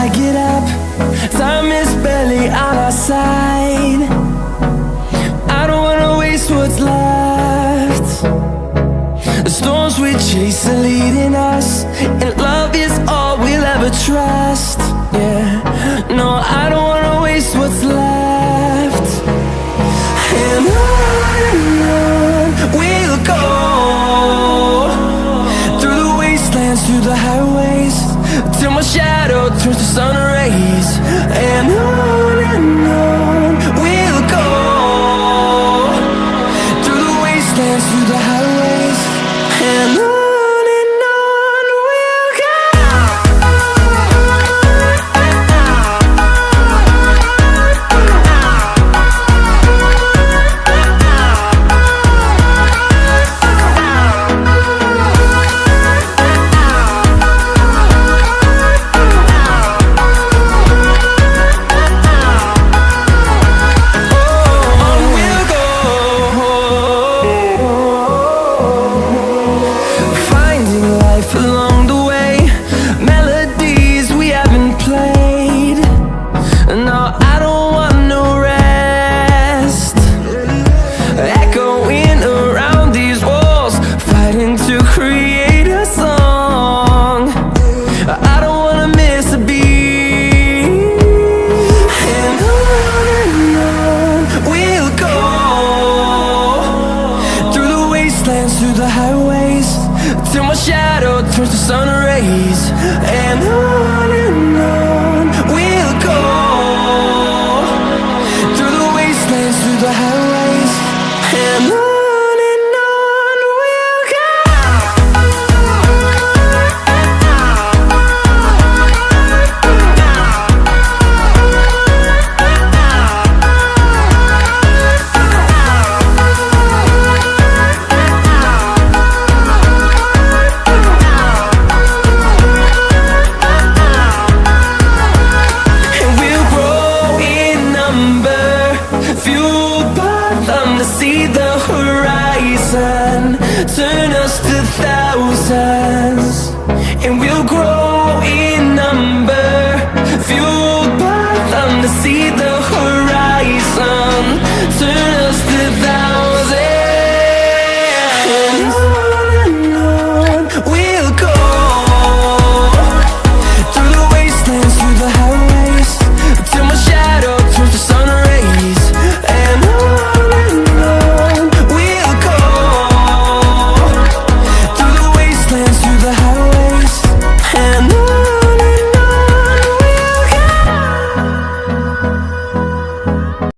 I get up, time is barely on our side. I don't wanna waste what's left. The storms we chase are leading us, and love is all we'll ever trust. Yeah, no, I don't wanna waste what's left. And on we'll go, through the wastelands, through the highways, till my shadow turns to sun rays. And on we'll go, through the wastelands, through the highways, and on we'll go. Along the way, melodies we haven't played. No, I don't want no rest. Echoing around these walls, fighting to create a song. I don't wanna miss a beat. And on we'll go, through the wastelands, through the highways, till my shadow turns to sun rays. And on we'll go, through the wastelands, through the highways, and on we'll go. See the horizon, turn us to thousands, and we'll grow in number, fueled by them to see the